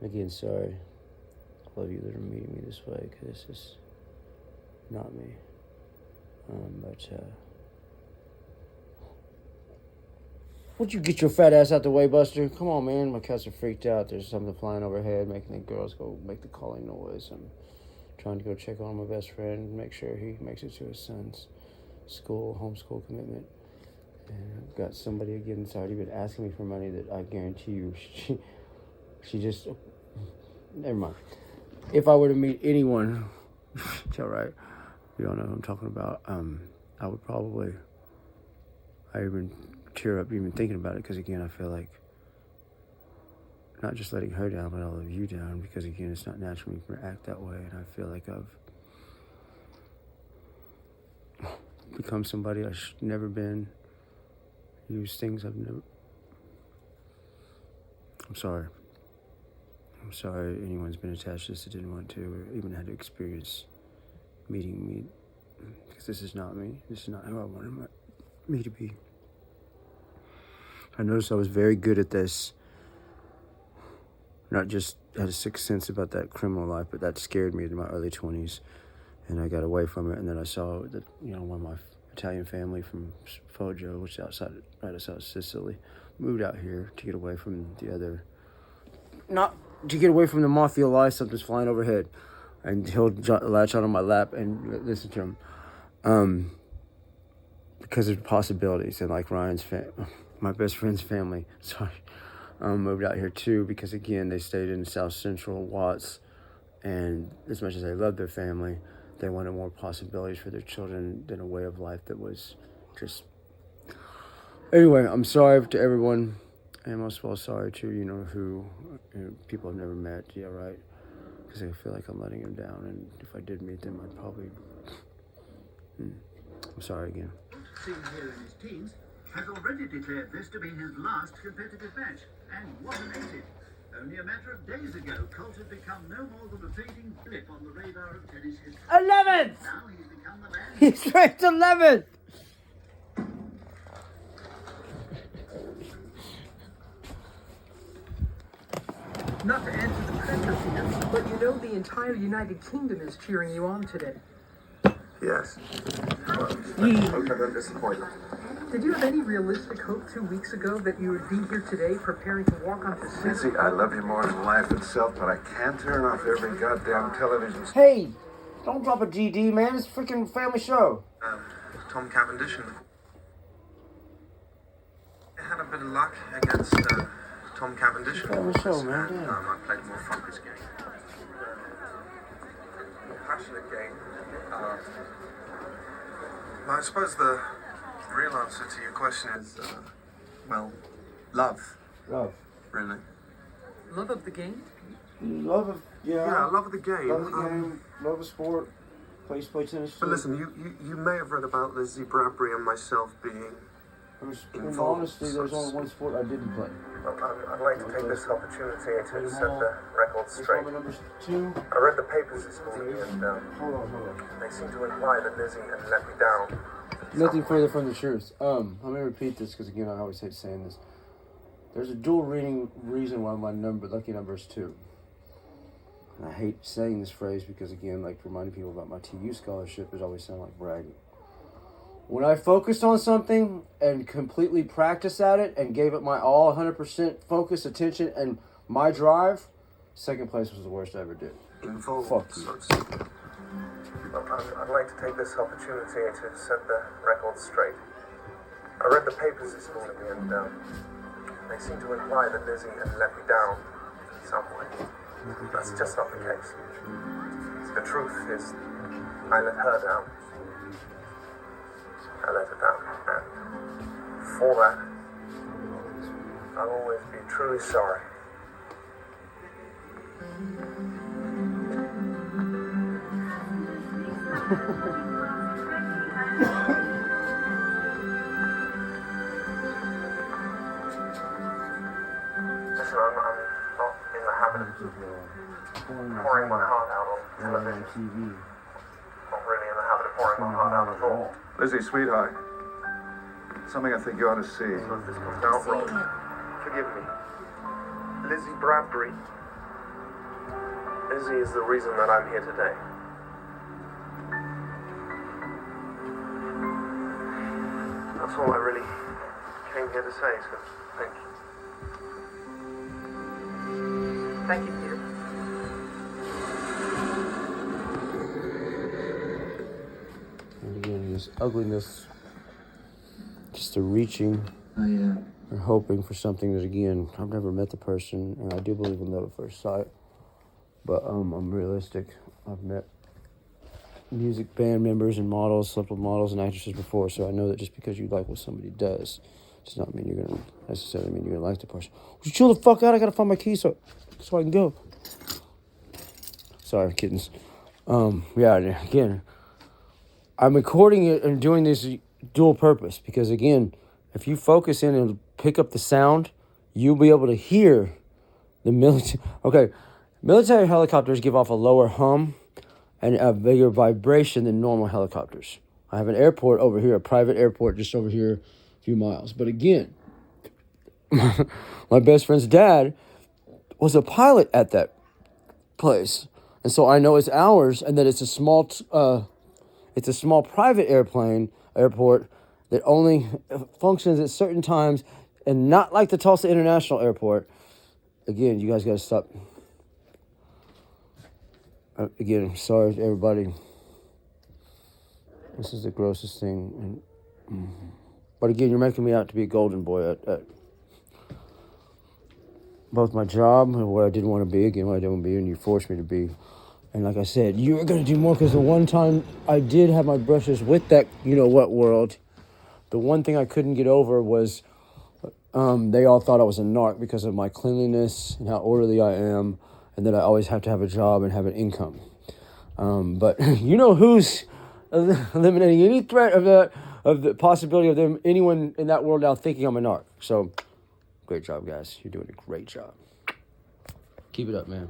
Again, sorry. All of you that are meeting me this way, because this is not me. Would you get your fat ass out the way, Buster? Come on, man. My cats are freaked out. There's something flying overhead, making the girls go make the calling noise. I'm trying to go check on my best friend, make sure he makes it to his son's homeschool commitment. And I've got somebody again that's already been asking me for money that I guarantee you, she just, never mind. If I were to meet anyone, it's all right. You don't know who I'm talking about. I would probably, I even tear up even thinking about it, because again, I feel like not just letting her down, but all of you down, because again, it's not natural for me to act that way, and I feel like I've become somebody I should never been, use things I've never. I'm sorry anyone's been attached to this that didn't want to, or even had to experience meeting me, because this is not me. This is not who I wanted me to be. I noticed I was very good at this. Not just had a sixth sense about that criminal life, but that scared me in my early 20s. And I got away from it. And then I saw that, one of my Italian family from Foggia, which is right outside Sicily, moved out here to get away from not to get away from the mafia life. Something's flying overhead. And he'll latch on my lap and listen to him. Because of possibilities. And like my best friend's family, moved out here too, because again, they stayed in South Central Watts, and as much as they loved their family, they wanted more possibilities for their children than a way of life that was just. Anyway, I'm sorry to everyone, and most of all sorry to who people I've never met. Yeah, right. Because I feel like I'm letting them down, and if I did meet them, I'd probably. I'm sorry again. Seen here in his teens, has already declared this to be his last competitive match. And what an exit. Only a matter of days ago, Colt had become no more than a fading blip on the radar of tennis history. 11th! Now he's become the man. He's ranked 11th! Not to add to the pressure, Peter, but you know the entire United Kingdom is cheering you on today. Yes. I'm disappointed. Did you have any realistic hope 2 weeks ago that you would be here today preparing to walk onto set? Lizzie, I love you more than life itself, but I can't turn off every goddamn television. Hey, don't drop a GD, man. It's a freaking family show. Tom Cavendish. I had a bit of luck against Tom Cavendish. Family show, man. Damn. I played a more focused game. A passionate game. I suppose the real answer to your question is, love. Love. Really. Love of the game? Love of, Yeah, love of the game. Love of the game, love of sport. Play tennis. But listen, you may have read about Lizzie Bradbury and myself being involved. Honestly, there's only one sport I didn't play. I'd like to take this opportunity to set the record straight. Number 2. I read the papers this morning, and Hold on. they seem to imply that Lizzie had let me down. Nothing further from the truth. I'm gonna repeat this because again, I always hate saying this. There's a dual reason why my lucky number is 2. And I hate saying this phrase because again, like reminding people about my TU scholarship is always sound like bragging. When I focused on something and completely practiced at it and gave it my all, 100% focus, attention, and my drive, second place was the worst I ever did. Involved. Fuck you. I'd like to take this opportunity to set the record straight. I read the papers this morning, and they seem to imply that Lizzie had let me down in some way. That's just not the case. The truth is, I let her down. I let her down. And for that, I'll always be truly sorry. Listen, I'm not in the habit of pouring my heart out on television. Not really in the habit of pouring my heart out at all. Lizzie, sweetheart, something I think you ought to see. So if this comes out wrong, forgive me. Lizzie Bradbury Lizzie is the reason that I'm here today. That's all I really came here to say, so thank you. Thank you, Peter. And again, this ugliness, just a reaching and hoping for something that, again, I've never met the person, and I do believe in love at first sight, but I'm realistic. I've met music band members and models, slept with models and actresses before, so I know that just because you like what somebody does does not mean you're gonna necessarily mean you're gonna like the person. Would you chill the fuck out? I gotta find my keys so I can go. Sorry, kittens. Yeah, again, I'm recording it and doing this dual purpose because, again, if you focus in and pick up the sound, you'll be able to hear the military. Okay, military helicopters give off a lower hum and a bigger vibration than normal helicopters. I have an airport over here, a private airport just over here, a few miles. But again, my best friend's dad was a pilot at that place, and so I know it's ours, and that it's a small private airport that only functions at certain times, and not like the Tulsa International Airport. Again, you guys got to stop. Again, I'm sorry to everybody. This is the grossest thing. But again, you're making me out to be a golden boy at both my job and where I didn't want to be, again, where I didn't want to be, and you forced me to be. And like I said, you were going to do more, because the one time I did have my brushes with that you-know-what world, the one thing I couldn't get over was they all thought I was a narc because of my cleanliness and how orderly I am, and that I always have to have a job and have an income. But you know who's eliminating any threat of the possibility of anyone in that world now thinking I'm a narc. So, great job, guys. You're doing a great job. Keep it up, man.